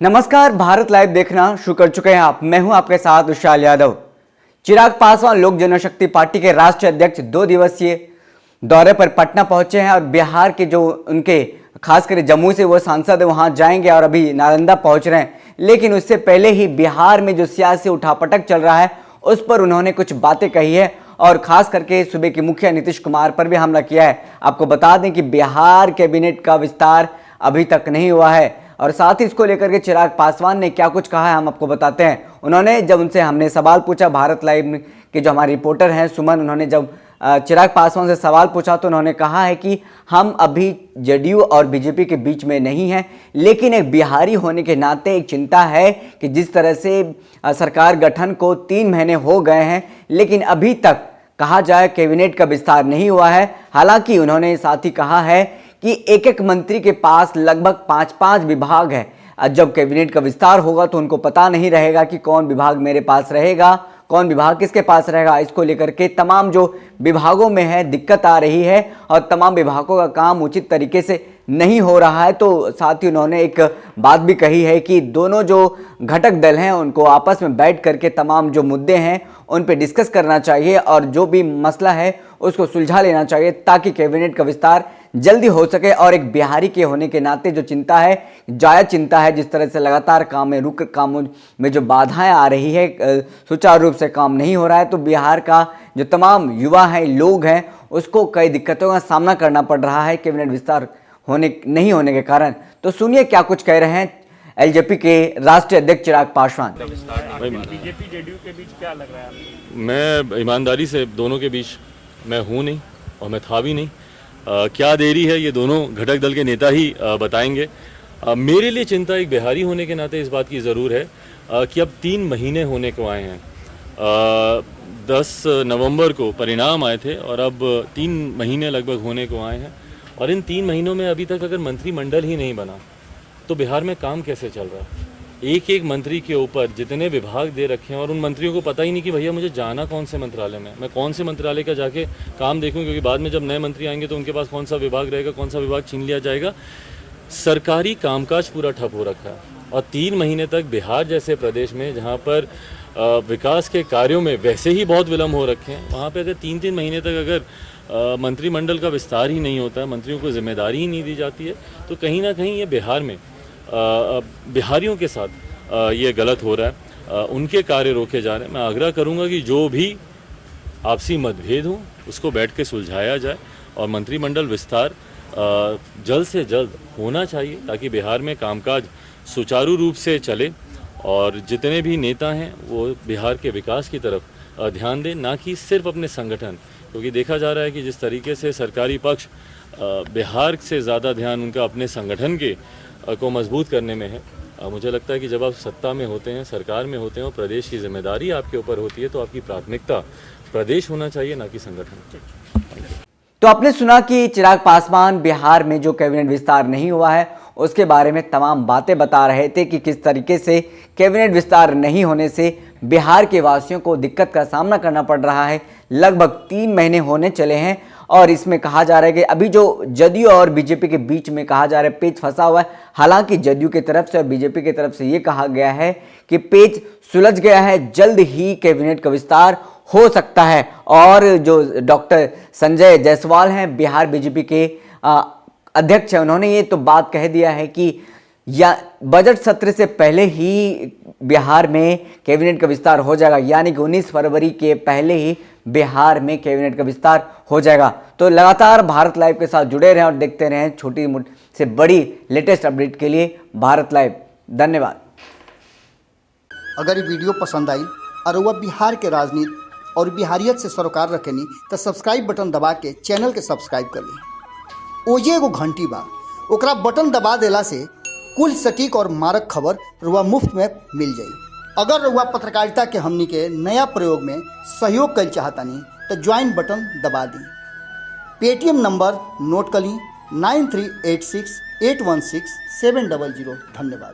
नमस्कार, भारत लाइव देखना शुरू कर चुके हैं आप। मैं हूं आपके साथ विशाल यादव। चिराग पासवान लोक जनशक्ति पार्टी के राष्ट्रीय अध्यक्ष 2 दिवसीय दौरे पर पटना पहुंचे हैं और बिहार के जो उनके खासकर जम्मू से वो सांसद है वहां जाएंगे और अभी नालंदा पहुंच रहे हैं। लेकिन उससे पहले ही बिहार में जो सियासी उठापटक चल रहा है उस पर उन्होंने कुछ बातें कही है और खास करके सूबे के मुखिया नीतीश कुमार पर भी हमला किया है। आपको बता दें कि बिहार कैबिनेट का विस्तार अभी तक नहीं हुआ है और साथ ही इसको लेकर के चिराग पासवान ने क्या कुछ कहा है हम आपको बताते हैं। उन्होंने जब उनसे हमने सवाल पूछा, भारत लाइव के जो हमारे रिपोर्टर हैं सुमन, उन्होंने जब चिराग पासवान से सवाल पूछा तो उन्होंने कहा है कि हम अभी जेडीयू और बीजेपी के बीच में नहीं हैं, लेकिन एक बिहारी होने के नाते एक चिंता है कि जिस तरह से सरकार गठन को 3 महीने हो गए हैं लेकिन अभी तक कहा जाए कैबिनेट का विस्तार नहीं हुआ है। हालांकि उन्होंने साथ ही कहा है कि एक एक मंत्री के पास लगभग 5-5 विभाग है। जब कैबिनेट का विस्तार होगा तो उनको पता नहीं रहेगा कि कौन विभाग मेरे पास रहेगा, कौन विभाग किसके पास रहेगा। इसको लेकर के तमाम जो विभागों में है दिक्कत आ रही है और तमाम विभागों का काम उचित तरीके से नहीं हो रहा है। तो साथ ही उन्होंने एक बात भी कही है कि दोनों जो घटक दल हैं उनको आपस में बैठ करके तमाम जो मुद्दे हैं उन पे डिस्कस करना चाहिए और जो भी मसला है उसको सुलझा लेना चाहिए ताकि कैबिनेट का विस्तार जल्दी हो सके। और एक बिहारी के होने के नाते जो चिंता है, जायज़ चिंता है, जिस तरह से लगातार कामों में जो बाधाएं आ रही है, सुचारू रूप से काम नहीं हो रहा है, तो बिहार का जो तमाम युवा हैं, लोग हैं, उसको कई दिक्कतों का सामना करना पड़ रहा है कैबिनेट विस्तार नहीं होने के कारण। तो सुनिए क्या कुछ कह रहे हैं एलजेपी के राष्ट्रीय अध्यक्ष चिराग पासवान। बीजेपी जेडीयू के बीच क्या लग रहा है आपको? मैं ईमानदारी से दोनों के बीच मैं हूँ नहीं और मैं था भी नहीं। क्या देरी है ये दोनों घटक दल के नेता ही बताएंगे। मेरे लिए चिंता एक बिहारी होने के नाते इस बात की ज़रूर है कि अब 3 महीने होने को आए हैं। 10 नवंबर को परिणाम आए थे और अब 3 महीने लगभग होने को आए हैं और इन 3 महीनों में अभी तक अगर मंत्रिमंडल ही नहीं बना तो बिहार में काम कैसे चल रहा है। एक एक मंत्री के ऊपर जितने विभाग दे रखे हैं और उन मंत्रियों को पता ही नहीं कि भैया मुझे जाना कौन से मंत्रालय में, मैं कौन से मंत्रालय का जाके काम देखूं, क्योंकि बाद में जब नए मंत्री आएंगे तो उनके पास कौन सा विभाग रहेगा, कौन सा विभाग छीन लिया जाएगा। सरकारी कामकाज पूरा ठप हो रखा है और 3 महीने तक बिहार जैसे प्रदेश में जहाँ पर विकास के कार्यों में वैसे ही बहुत विलम्ब हो रखे हैं, वहाँ पर अगर 3-3 महीने तक अगर मंत्रिमंडल का विस्तार ही नहीं होता है, मंत्रियों को जिम्मेदारी ही नहीं दी जाती है, तो कहीं ना कहीं ये बिहार में बिहारियों के साथ ये गलत हो रहा है। उनके कार्य रोके जा रहे हैं। मैं आग्रह करूंगा कि जो भी आपसी मतभेद हो उसको बैठ के सुलझाया जाए और मंत्रिमंडल विस्तार जल्द से जल्द होना चाहिए ताकि बिहार में कामकाज सुचारू रूप से चले और जितने भी नेता हैं वो बिहार के विकास की तरफ ध्यान दें, ना कि सिर्फ अपने संगठन। क्योंकि देखा जा रहा है कि जिस तरीके से सरकारी पक्ष बिहार से ज़्यादा ध्यान उनका अपने संगठन के को मजबूत करने में है। मुझे लगता है कि जब आप सत्ता में होते हैं, सरकार में होते हैं और प्रदेश की जिम्मेदारी आपके ऊपर होती है तो आपकी प्राथमिकता प्रदेश होना चाहिए, ना कि संगठन। तो आपने सुना कि चिराग पासवान बिहार में जो कैबिनेट विस्तार नहीं हुआ है उसके बारे में तमाम बातें बता रहे थे कि किस तरीके से कैबिनेट विस्तार नहीं होने से बिहार के वासियों को दिक्कत का सामना करना पड़ रहा है। लगभग 3 महीने होने चले हैं और इसमें कहा जा रहा है कि अभी जो जदयू और बीजेपी के बीच में कहा जा रहा है पेच फंसा हुआ है। हालांकि जदयू की तरफ से और बीजेपी की तरफ से ये कहा गया है कि पेच सुलझ गया है, जल्द ही कैबिनेट का विस्तार हो सकता है। और जो डॉक्टर संजय जायसवाल हैं, बिहार बीजेपी के अध्यक्ष हैं, उन्होंने ये तो बात कह दिया है कि या बजट सत्र से पहले ही बिहार में कैबिनेट का विस्तार हो जाएगा, यानी कि 19 फरवरी के पहले ही बिहार में कैबिनेट का विस्तार हो जाएगा। तो लगातार भारत लाइव के साथ जुड़े रहें और देखते रहें छोटी से बड़ी लेटेस्ट अपडेट के लिए भारत लाइव। धन्यवाद। अगर ये वीडियो पसंद आई और वह बिहार के राजनीति और बिहारियत से सरोकार रखेनी तो सब्सक्राइब बटन दबा के चैनल के सब्सक्राइब कर ली। ओजे एगो घंटी बा, ओकरा बटन दबा देला से कुल सटीक और मारक खबर रुआ मुफ्त में मिल जाई। अगर रुआ पत्रकारिता के हमनी के नया प्रयोग में सहयोग कर चाहतानी तो ज्वाइन बटन दबा दी। पेटीएम नंबर नोट कर ली 9386816700। धन्यवाद।